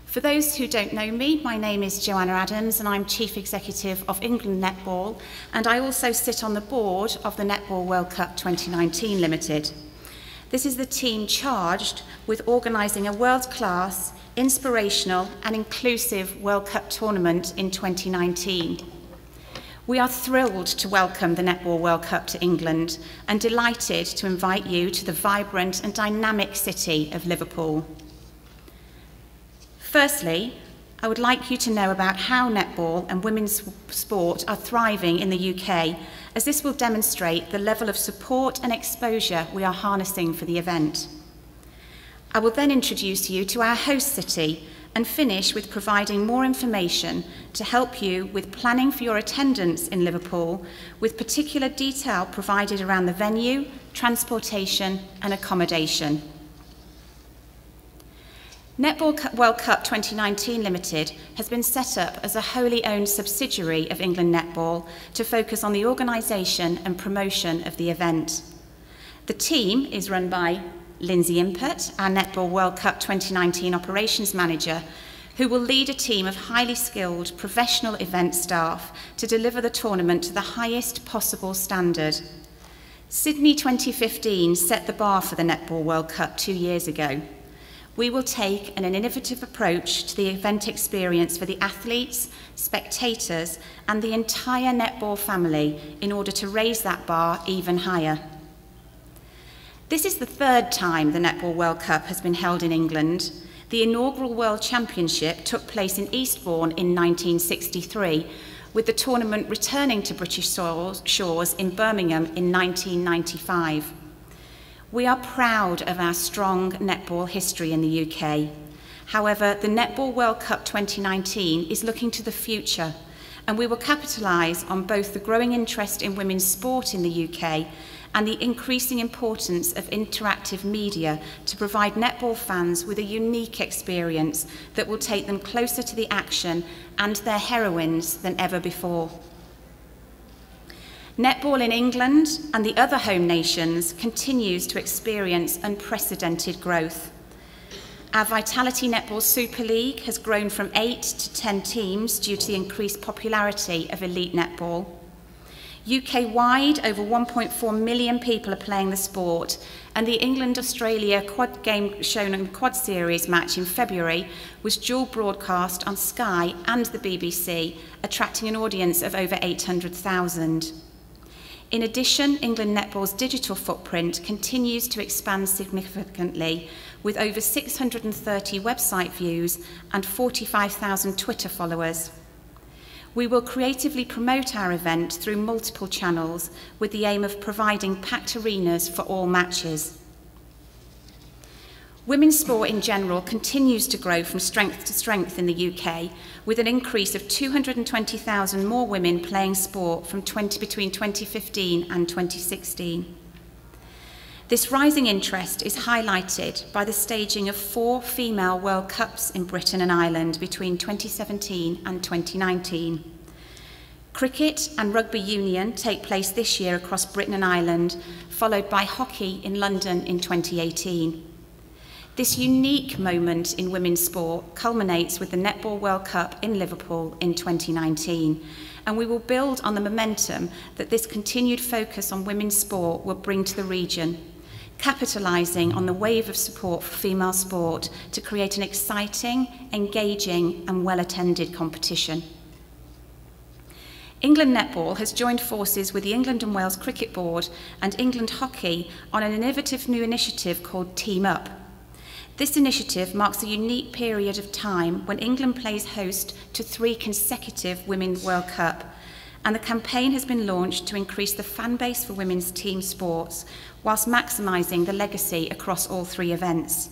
For those who don't know me, my name is Joanna Adams and I'm Chief Executive of England Netball, and I also sit on the board of the Netball World Cup 2019 Limited. This is the team charged with organising a world-class, inspirational and inclusive World Cup tournament in 2019. We are thrilled to welcome the Netball World Cup to England and delighted to invite you to the vibrant and dynamic city of Liverpool. Firstly, I would like you to know about how netball and women's sport are thriving in the UK, as this will demonstrate the level of support and exposure we are harnessing for the event. I will then introduce you to our host city and finish with providing more information to help you with planning for your attendance in Liverpool, with particular detail provided around the venue, transportation and accommodation. Netball World Cup 2019 Limited has been set up as a wholly owned subsidiary of England Netball to focus on the organisation and promotion of the event. The team is run by Lindsay Impert, our Netball World Cup 2019 Operations Manager, who will lead a team of highly skilled professional event staff to deliver the tournament to the highest possible standard. Sydney 2015 set the bar for the Netball World Cup 2 years ago. We will take an innovative approach to the event experience for the athletes, spectators, and the entire netball family in order to raise that bar even higher. This is the third time the Netball World Cup has been held in England. The inaugural World Championship took place in Eastbourne in 1963, with the tournament returning to British shores in Birmingham in 1995. We are proud of our strong netball history in the UK. However, the Netball World Cup 2019 is looking to the future, and we will capitalise on both the growing interest in women's sport in the UK and the increasing importance of interactive media to provide netball fans with a unique experience that will take them closer to the action and their heroines than ever before. Netball in England and the other home nations continues to experience unprecedented growth. Our Vitality Netball Super League has grown from 8 to 10 teams due to the increased popularity of elite netball. UK-wide, over 1.4 million people are playing the sport, and the England-Australia quad game shown in the Quad Series match in February was dual broadcast on Sky and the BBC, attracting an audience of over 800,000. In addition, England Netball's digital footprint continues to expand significantly, with over 630 website views and 45,000 Twitter followers. We will creatively promote our event through multiple channels, with the aim of providing packed arenas for all matches. Women's sport in general continues to grow from strength to strength in the UK, with an increase of 220,000 more women playing sport from between 2015 and 2016. This rising interest is highlighted by the staging of 4 female World Cups in Britain and Ireland between 2017 and 2019. Cricket and rugby union take place this year across Britain and Ireland, followed by hockey in London in 2018. This unique moment in women's sport culminates with the Netball World Cup in Liverpool in 2019, and we will build on the momentum that this continued focus on women's sport will bring to the region, capitalising on the wave of support for female sport to create an exciting, engaging and well-attended competition. England Netball has joined forces with the England and Wales Cricket Board and England Hockey on an innovative new initiative called Team Up. This initiative marks a unique period of time when England plays host to 3 consecutive Women's World Cup, and the campaign has been launched to increase the fan base for women's team sports, whilst maximising the legacy across all 3 events.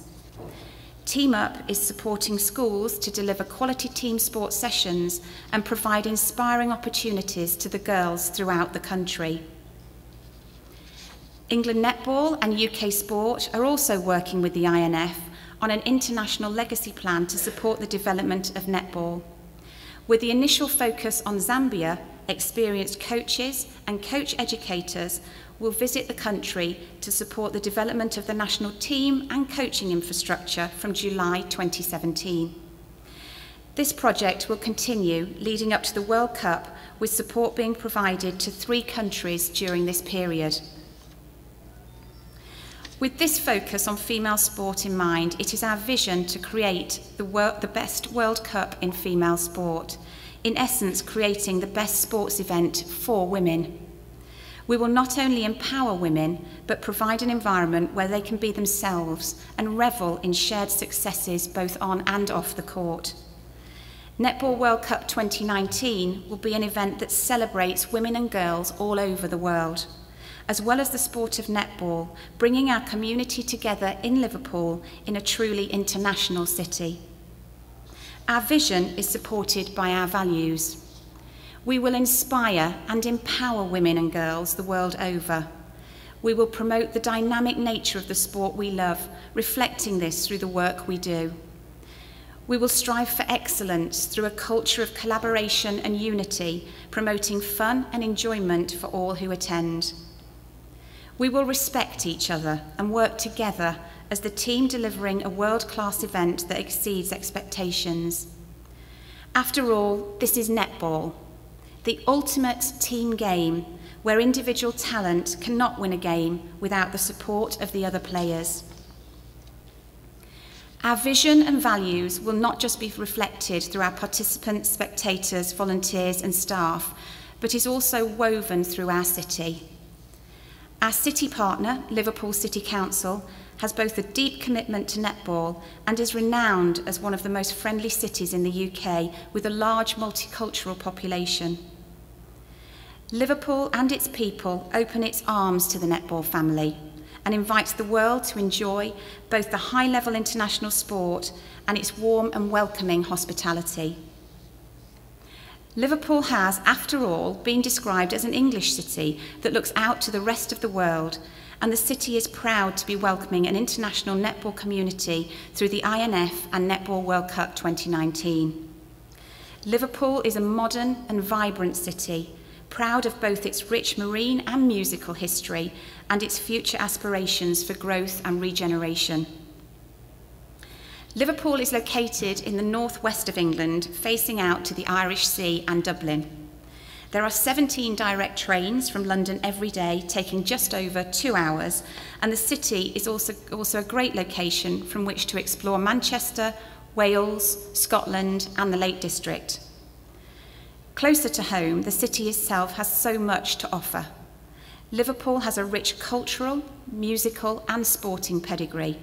Team Up is supporting schools to deliver quality team sport sessions and provide inspiring opportunities to the girls throughout the country. England Netball and UK Sport are also working with the INF on an international legacy plan to support the development of netball. With the initial focus on Zambia, experienced coaches and coach educators will visit the country to support the development of the national team and coaching infrastructure from July 2017. This project will continue leading up to the World Cup, with support being provided to 3 countries during this period. With this focus on female sport in mind, it is our vision to create the best World Cup in female sport, in essence creating the best sports event for women. We will not only empower women, but provide an environment where they can be themselves and revel in shared successes both on and off the court. Netball World Cup 2019 will be an event that celebrates women and girls all over the world, as well as the sport of netball, bringing our community together in Liverpool in a truly international city. Our vision is supported by our values. We will inspire and empower women and girls the world over. We will promote the dynamic nature of the sport we love, reflecting this through the work we do. We will strive for excellence through a culture of collaboration and unity, promoting fun and enjoyment for all who attend. We will respect each other and work together as the team delivering a world-class event that exceeds expectations. After all, this is netball, the ultimate team game where individual talent cannot win a game without the support of the other players. Our vision and values will not just be reflected through our participants, spectators, volunteers and staff, but is also woven through our city. Our city partner, Liverpool City Council, has both a deep commitment to netball and is renowned as one of the most friendly cities in the UK with a large multicultural population. Liverpool and its people open its arms to the netball family and invites the world to enjoy both the high-level international sport and its warm and welcoming hospitality. Liverpool has, after all, been described as an English city that looks out to the rest of the world, and the city is proud to be welcoming an international netball community through the INF and Netball World Cup 2019. Liverpool is a modern and vibrant city, proud of both its rich marine and musical history and its future aspirations for growth and regeneration. Liverpool is located in the northwest of England, facing out to the Irish Sea and Dublin. There are 17 direct trains from London every day, taking just over 2 hours, and the city is also a great location from which to explore Manchester, Wales, Scotland, and the Lake District. Closer to home, the city itself has so much to offer. Liverpool has a rich cultural, musical, and sporting pedigree.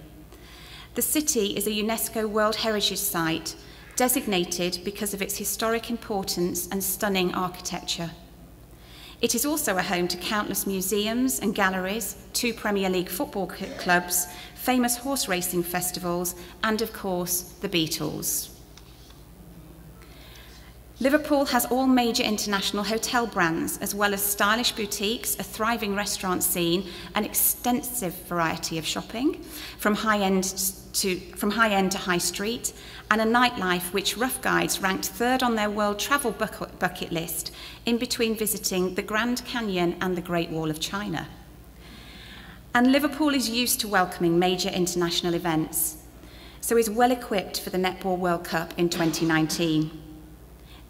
The city is a UNESCO World Heritage Site, designated because of its historic importance and stunning architecture. It is also a home to countless museums and galleries, 2 Premier League football clubs, famous horse racing festivals, and of course, the Beatles. Liverpool has all major international hotel brands, as well as stylish boutiques, a thriving restaurant scene, an extensive variety of shopping, from high-end to high street, and a nightlife which Rough Guides ranked 3rd on their world travel bucket list, in between visiting the Grand Canyon and the Great Wall of China. And Liverpool is used to welcoming major international events, so is well equipped for the Netball World Cup in 2019.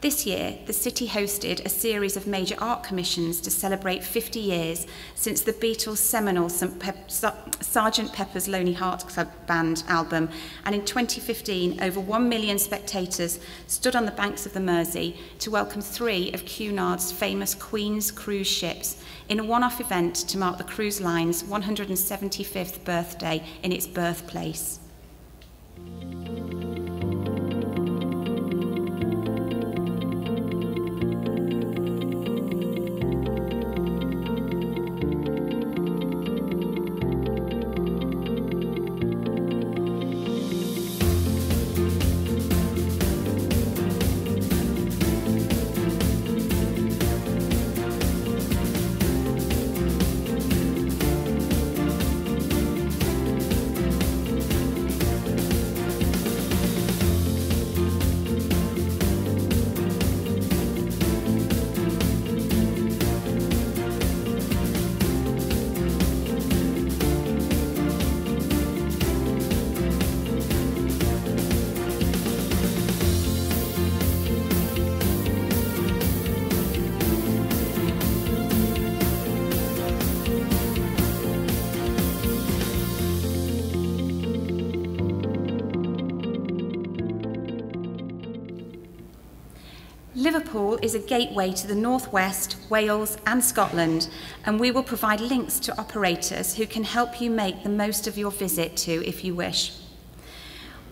This year, the city hosted a series of major art commissions to celebrate 50 years since the Beatles' seminal Sgt. Pepper's Lonely Hearts Club Band album, and in 2015, over 1 million spectators stood on the banks of the Mersey to welcome 3 of Cunard's famous Queen's cruise ships in a one-off event to mark the cruise line's 175th birthday in its birthplace. Liverpool is a gateway to the North West, Wales and Scotland, and we will provide links to operators who can help you make the most of your visit to if you wish.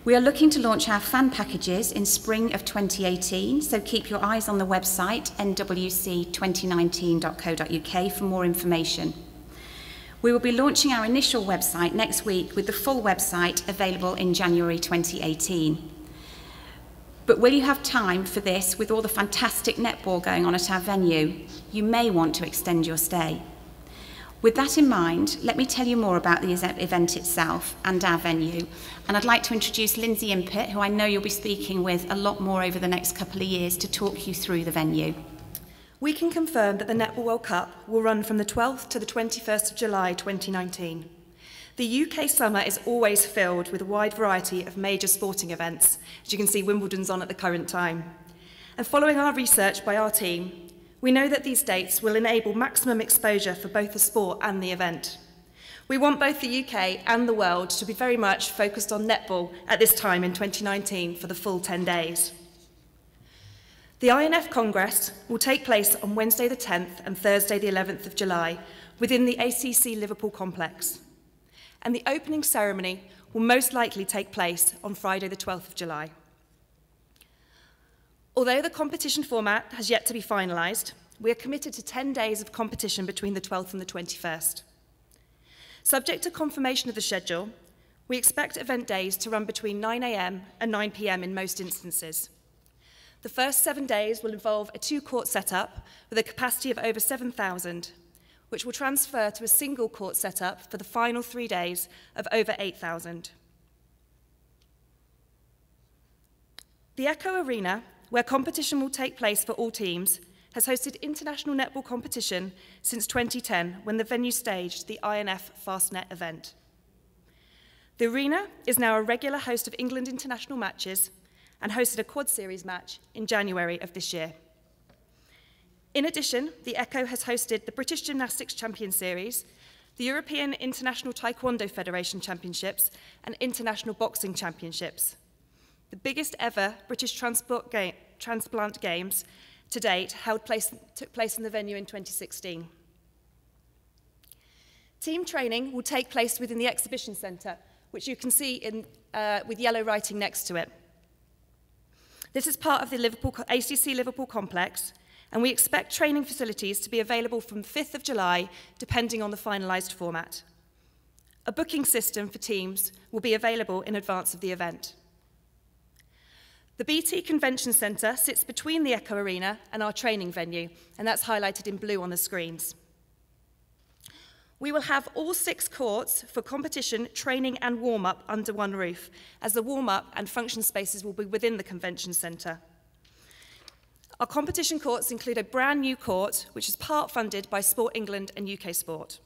We are looking to launch our fan packages in spring of 2018, so keep your eyes on the website nwc2019.co.uk for more information. We will be launching our initial website next week with the full website available in January 2018. But will you have time for this with all the fantastic netball going on at our venue? You may want to extend your stay. With that in mind, let me tell you more about the event itself and our venue. And I'd like to introduce Lindsay Impett, who I know you'll be speaking with a lot more over the next couple of years to talk you through the venue. We can confirm that the Netball World Cup will run from the 12th to the 21st of July 2019. The UK summer is always filled with a wide variety of major sporting events. As you can see, Wimbledon's on at the current time. And following our research by our team, we know that these dates will enable maximum exposure for both the sport and the event. We want both the UK and the world to be very much focused on netball at this time in 2019 for the full 10 days. The INF Congress will take place on Wednesday the 10th and Thursday the 11th of July within the ACC Liverpool complex. And the opening ceremony will most likely take place on Friday the 12th of July. Although the competition format has yet to be finalised, we are committed to 10 days of competition between the 12th and the 21st. Subject to confirmation of the schedule, we expect event days to run between 9 AM and 9 PM in most instances. The first 7 days will involve a 2-court setup with a capacity of over 7,000, which will transfer to a single court setup for the final 3 days of over 8,000. The Echo Arena, where competition will take place for all teams, has hosted international netball competition since 2010 when the venue staged the INF Fastnet event. The arena is now a regular host of England international matches and hosted a quad series match in January of this year. In addition, the Echo has hosted the British Gymnastics Champion Series, the European International Taekwondo Federation Championships and International Boxing Championships. The biggest ever British Transplant Games to date took place in the venue in 2016. Team training will take place within the exhibition centre, which you can see with yellow writing next to it. This is part of the ACC Liverpool complex, and we expect training facilities to be available from the 5th of July, depending on the finalised format. A booking system for teams will be available in advance of the event. The BT Convention Centre sits between the Echo Arena and our training venue, and that's highlighted in blue on the screens. We will have all 6 courts for competition, training and warm-up under one roof, as the warm-up and function spaces will be within the Convention Centre. Our competition courts include a brand new court, which is part funded by Sport England and UK Sport.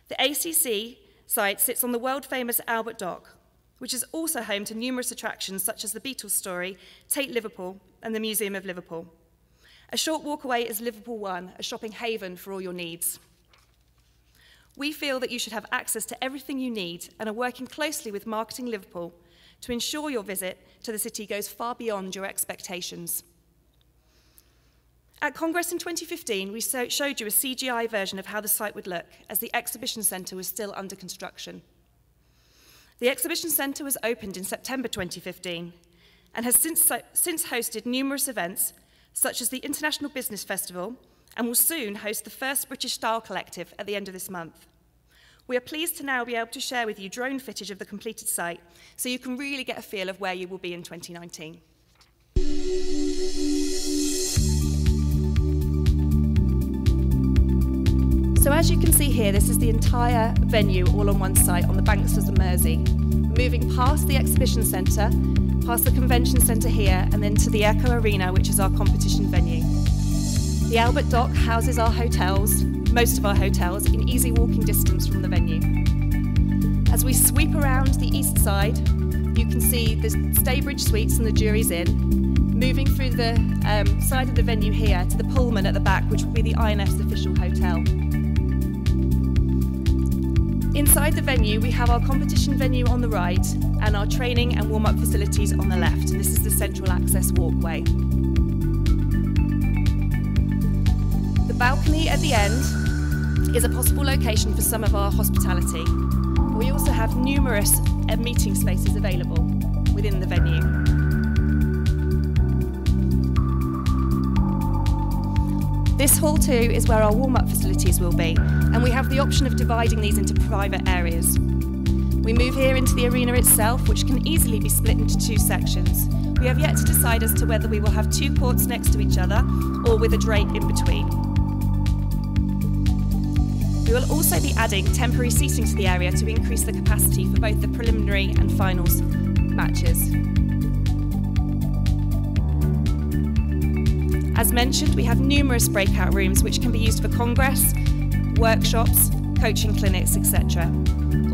The ACC site sits on the world-famous Albert Dock, which is also home to numerous attractions such as the Beatles Story, Tate Liverpool, and the Museum of Liverpool. A short walk away is Liverpool One, a shopping haven for all your needs. We feel that you should have access to everything you need and are working closely with Marketing Liverpool to ensure your visit to the city goes far beyond your expectations. At Congress in 2015, we showed you a CGI version of how the site would look as the exhibition centre was still under construction. The exhibition centre was opened in September 2015 and has since hosted numerous events such as the International Business Festival and will soon host the first British Style Collective at the end of this month. We are pleased to now be able to share with you drone footage of the completed site so you can really get a feel of where you will be in 2019. So as you can see here, this is the entire venue all on one site on the banks of the Mersey. Moving past the exhibition centre, past the convention centre here, and then to the Echo Arena, which is our competition venue. The Albert Dock houses our hotels, most of our hotels, in easy walking distance from the venue. As we sweep around the east side, you can see the Staybridge Suites and the Jury's Inn, moving through the side of the venue here to the Pullman at the back, which will be the INF's official hotel. Inside the venue, we have our competition venue on the right and our training and warm-up facilities on the left, and this is the central access walkway. balcony at the end is a possible location for some of our hospitality. We also have numerous meeting spaces available within the venue. This hall too is where our warm-up facilities will be, and we have the option of dividing these into private areas. We move here into the arena itself, which can easily be split into two sections. We have yet to decide as to whether we will have two courts next to each other or with a drape in between. We will also be adding temporary seating to the area to increase the capacity for both the preliminary and finals matches. As mentioned, we have numerous breakout rooms which can be used for congress, workshops, coaching clinics, etc.,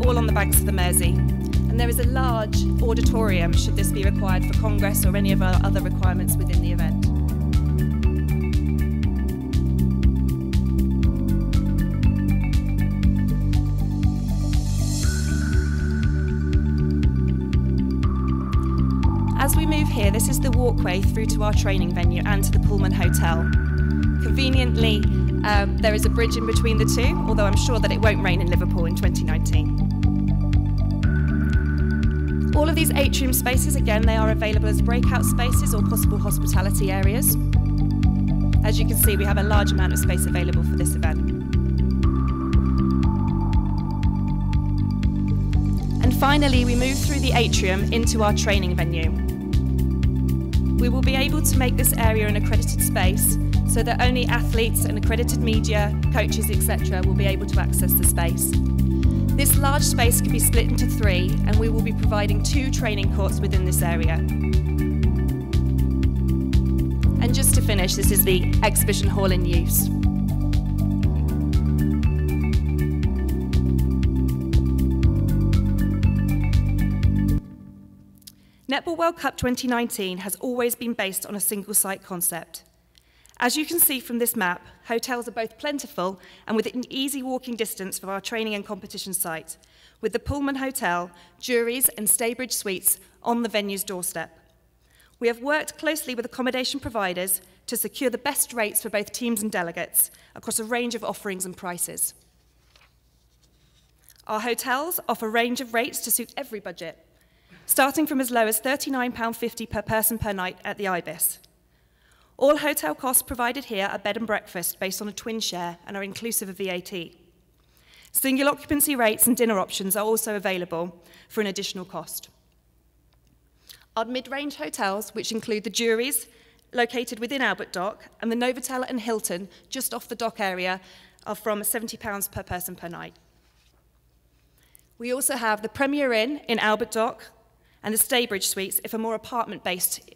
all on the banks of the Mersey. And there is a large auditorium should this be required for congress or any of our other requirements within the event. As we move here, this is the walkway through to our training venue and to the Pullman Hotel. Conveniently, there is a bridge in between the two, although I'm sure that it won't rain in Liverpool in 2019. All of these atrium spaces, again, they are available as breakout spaces or possible hospitality areas. As you can see, we have a large amount of space available for this event. And finally, we move through the atrium into our training venue. We will be able to make this area an accredited space so that only athletes and accredited media, coaches, etc. will be able to access the space. This large space can be split into three, and we will be providing 2 training courts within this area. And just to finish, this is the exhibition hall in use. Netball World Cup 2019 has always been based on a single site concept. As you can see from this map, hotels are both plentiful and within easy walking distance from our training and competition site, with the Pullman Hotel, juries and Staybridge Suites on the venue's doorstep. We have worked closely with accommodation providers to secure the best rates for both teams and delegates across a range of offerings and prices. Our hotels offer a range of rates to suit every budget, starting from as low as £39.50 per person per night at the Ibis. All hotel costs provided here are bed and breakfast based on a twin share and are inclusive of VAT. Single occupancy rates and dinner options are also available for an additional cost. Our mid-range hotels, which include the Juries, located within Albert Dock, and the Novotel and Hilton, just off the dock area, are from £70 per person per night. We also have the Premier Inn in Albert Dock, and the Staybridge Suites if a more apartment-based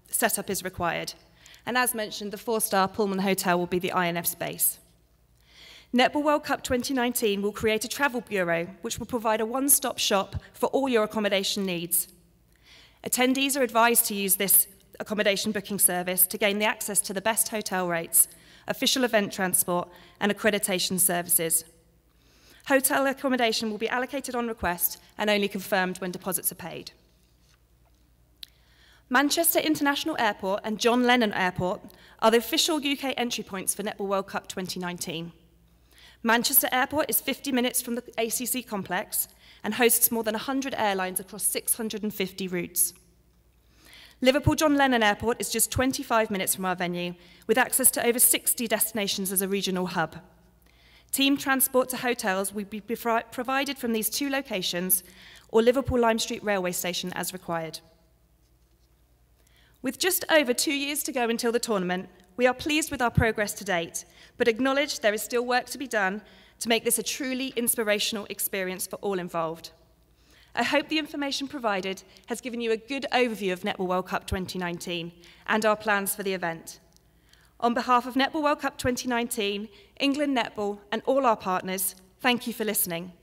setup is required. And as mentioned, the 4-star Pullman Hotel will be the INF space. Netball World Cup 2019 will create a travel bureau which will provide a one-stop shop for all your accommodation needs. Attendees are advised to use this accommodation booking service to gain the access to the best hotel rates, official event transport, and accreditation services. Hotel accommodation will be allocated on request and only confirmed when deposits are paid. Manchester International Airport and John Lennon Airport are the official UK entry points for Netball World Cup 2019. Manchester Airport is 50 minutes from the ACC complex and hosts more than 100 airlines across 650 routes. Liverpool John Lennon Airport is just 25 minutes from our venue, with access to over 60 destinations as a regional hub. Team transport to hotels will be provided from these 2 locations or Liverpool Lime Street Railway Station as required. With just over 2 years to go until the tournament, we are pleased with our progress to date, but acknowledge there is still work to be done to make this a truly inspirational experience for all involved. I hope the information provided has given you a good overview of Netball World Cup 2019 and our plans for the event. On behalf of Netball World Cup 2019, England Netball and all our partners, thank you for listening.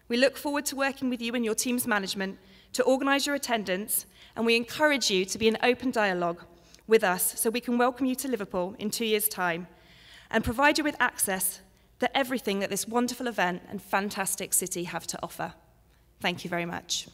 We look forward to working with you and your team's management to organise your attendance, and we encourage you to be in open dialogue with us so we can welcome you to Liverpool in 2 years' time and provide you with access to everything that this wonderful event and fantastic city have to offer. Thank you very much.